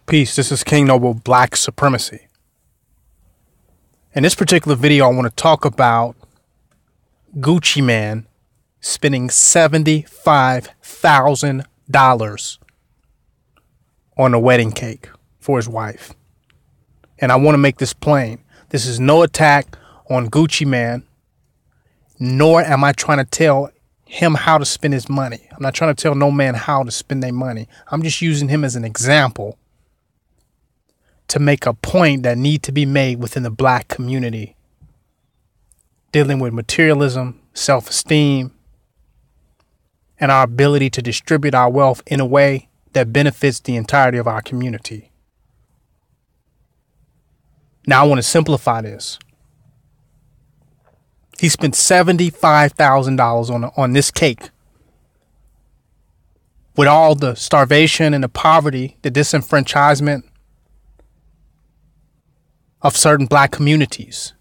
Peace, this is King Noble Black Supremacy. In this particular video, I want to talk about Gucci Man spending $75,000 on a wedding cake for his wife. And I want to make this plain. This is no attack on Gucci Man, nor am I trying to tell him how to spend his money. I'm not trying to tell no man how to spend their money. I'm just using him as an example to make a point that need to be made within the black community, dealing with materialism, self-esteem, and our ability to distribute our wealth in a way that benefits the entirety of our community. Now I want to simplify this. He spent $75,000 on this cake, with all the starvation and the poverty, the disenfranchisement of certain black communities.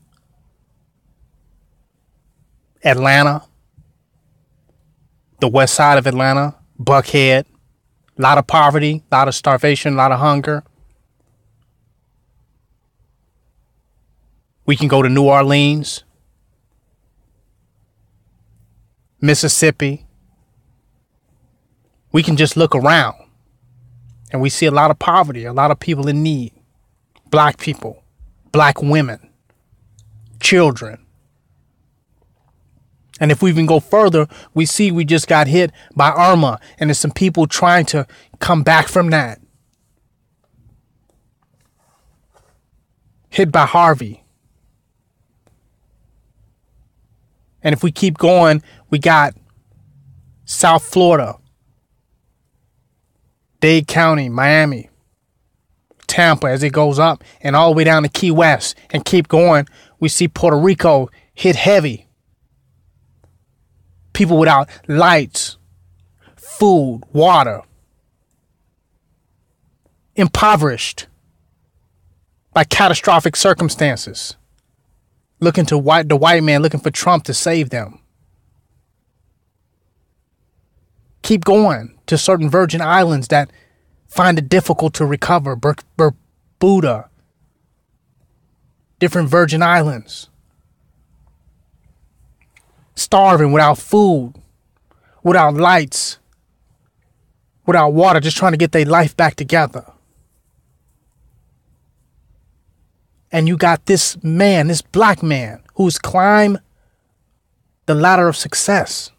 Atlanta, the west side of Atlanta, Buckhead, a lot of poverty, a lot of starvation, a lot of hunger. We can go to New Orleans, Mississippi. We can just look around and we see a lot of poverty, a lot of people in need, black people, black women, children. And if we even go further, we see we just got hit by Irma, and there's some people trying to come back from that. Hit by Harvey. And if we keep going, we got South Florida, Dade County, Miami, Tampa as it goes up, and all the way down to Key West, and keep going. We see Puerto Rico hit heavy. People without lights, food, water, impoverished by catastrophic circumstances, looking to the white man, looking for Trump to save them. Keep going to certain Virgin Islands that find it difficult to recover. Bermuda, different Virgin Islands. Starving, without food, without lights, without water, just trying to get their life back together. And you got this man, this black man, who's climbed the ladder of success,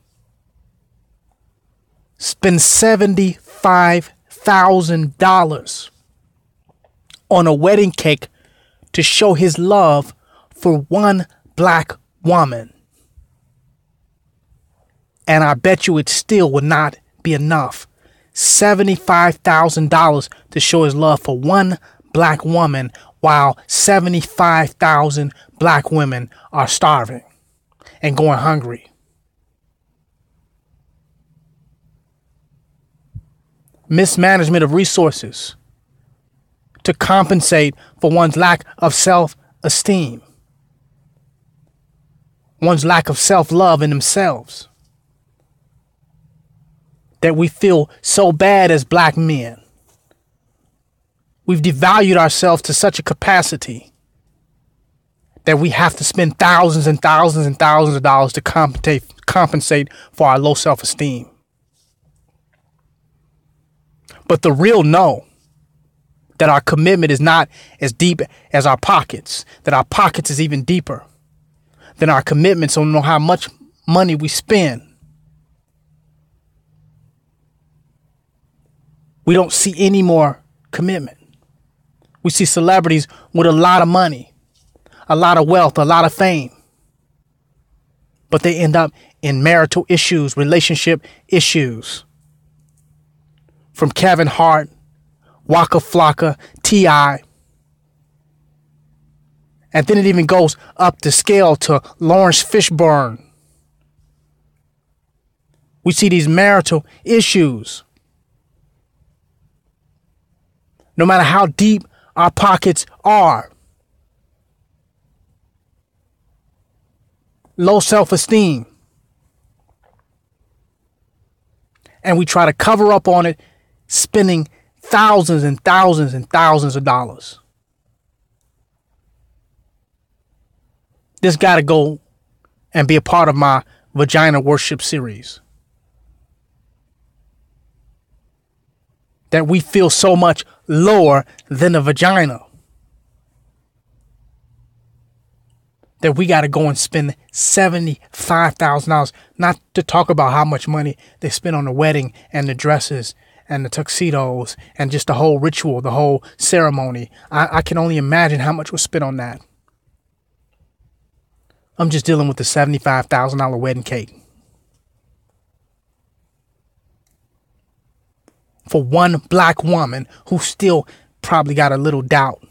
spend $75,000 on a wedding cake to show his love for one black woman. And I bet you it still would not be enough. $75,000 to show his love for one black woman, while 75,000 black women are starving and going hungry. Mismanagement of resources to compensate for one's lack of self-esteem, one's lack of self-love in themselves, that we feel so bad as black men. We've devalued ourselves to such a capacity that we have to spend thousands and thousands and thousands of dollars to compensate for our low self-esteem. But the real know that our commitment is not as deep as our pockets, that our pockets is even deeper than our commitments. So we know how much money we spend. We don't see any more commitment. We see celebrities with a lot of money, a lot of wealth, a lot of fame, but they end up in marital issues, relationship issues. From Kevin Hart, Waka Flocka, T.I. And then it even goes up the scale to Lawrence Fishburne. We see these marital issues. No matter how deep our pockets are. Low self-esteem. And we try to cover up on it, spending thousands and thousands and thousands of dollars. This got to go and be a part of my vagina worship series. That we feel so much lower than the vagina. That we got to go and spend $75,000. Not to talk about how much money they spend on the wedding and the dresses and the tuxedos and just the whole ritual, the whole ceremony. I can only imagine how much was spent on that. I'm just dealing with the $75,000 wedding cake. For one black woman who still probably got a little doubt.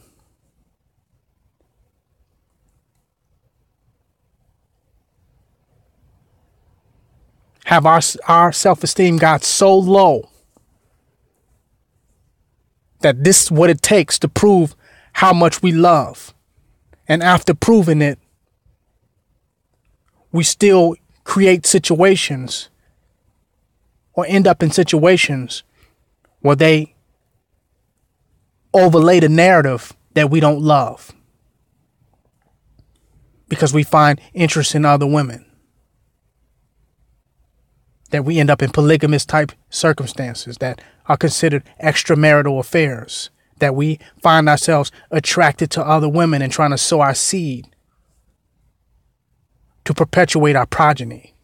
Have our self-esteem got so low that this is what it takes to prove how much we love. And after proving it, we still create situations or end up in situations where they overlay the narrative that we don't love because we find interest in other women. That we end up in polygamous type circumstances that are considered extramarital affairs. That we find ourselves attracted to other women and trying to sow our seed to perpetuate our progeny.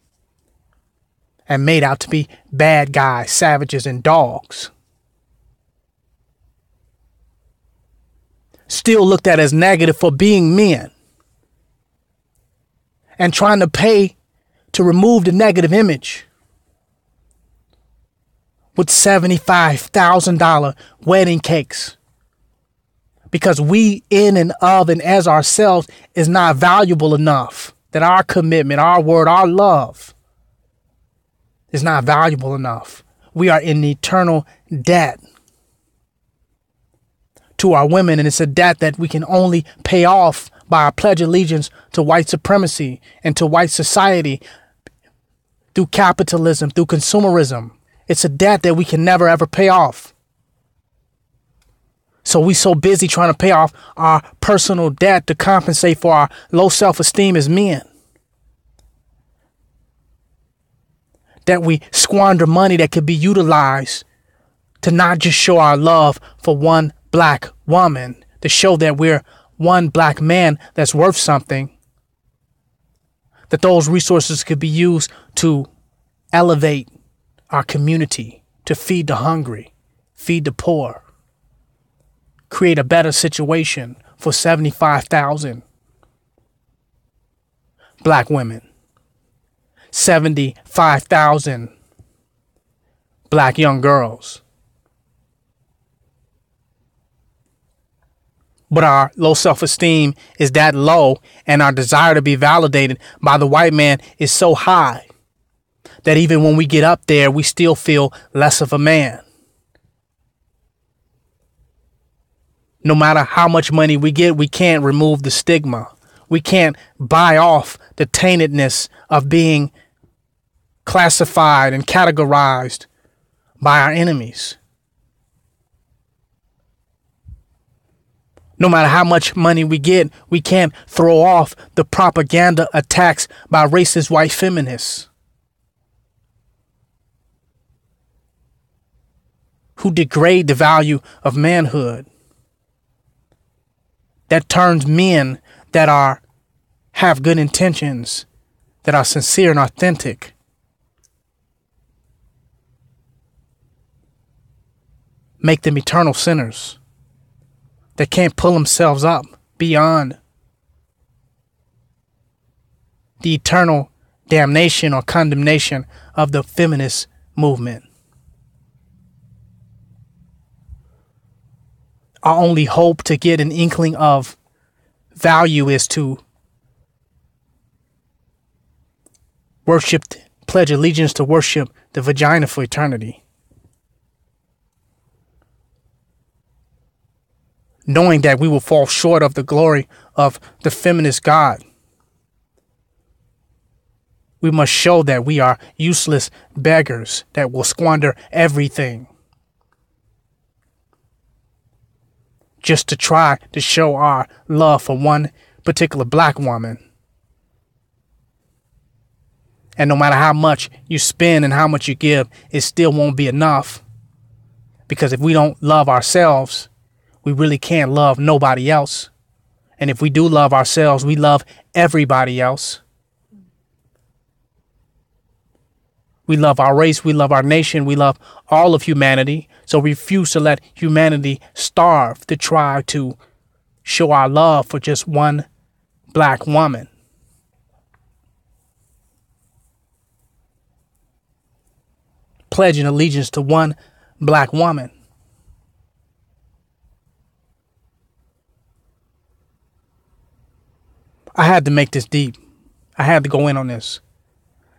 And made out to be bad guys, savages, and dogs. Still looked at as negative for being men. And trying to pay to remove the negative image with $75,000 wedding cakes. Because we in and of and as ourselves is not valuable enough. That our commitment, our word, our love is not valuable enough. We are in eternal debt to our women. And it's a debt that we can only pay off by our pledge allegiance to white supremacy and to white society through capitalism, through consumerism. It's a debt that we can never, ever pay off. So we so busy trying to pay off our personal debt to compensate for our low self-esteem as men. That we squander money that could be utilized to not just show our love for one black woman, to show that we're one black man that's worth something. That those resources could be used to elevate our community, to feed the hungry, feed the poor, create a better situation for 75,000 black women, 75,000 black young girls. But our low self-esteem is that low, and our desire to be validated by the white man is so high that even when we get up there, we still feel less of a man. No matter how much money we get, we can't remove the stigma. We can't buy off the taintedness of being classified and categorized by our enemies. No matter how much money we get, we can't throw off the propaganda attacks by racist white feminists who degrade the value of manhood, that turns men that have good intentions, that are sincere and authentic, make them eternal sinners that can't pull themselves up beyond the eternal damnation or condemnation of the feminist movement. Our only hope to get an inkling of value is to pledge allegiance to worship the vagina for eternity. Knowing that we will fall short of the glory of the feminist God. We must show that we are useless beggars that will squander everything just to try to show our love for one particular black woman. And no matter how much you spend and how much you give, it still won't be enough. Because if we don't love ourselves, we really can't love nobody else. And if we do love ourselves, we love everybody else. We love our race, we love our nation, we love all of humanity. So we refuse to let humanity starve to try to show our love for just one black woman. Pledging allegiance to one black woman. I had to make this deep. I had to go in on this.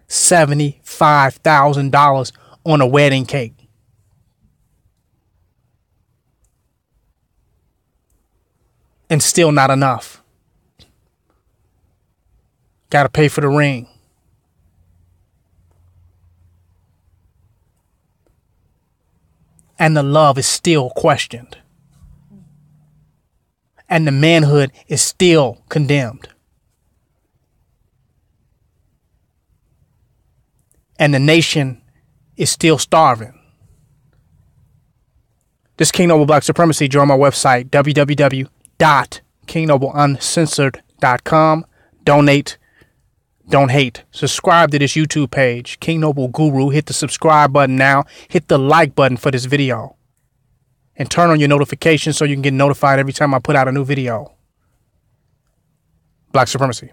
$75,000 on a wedding cake. And still not enough. Got to pay for the ring. And the love is still questioned. And the manhood is still condemned. And the nation is still starving. This King Noble Black Supremacy. Join my website, www.kingnobleuncensored.com. Donate. Don't hate. Subscribe to this YouTube page, King Noble Guru. Hit the subscribe button now. Hit the like button for this video. And turn on your notifications so you can get notified every time I put out a new video. Black Supremacy.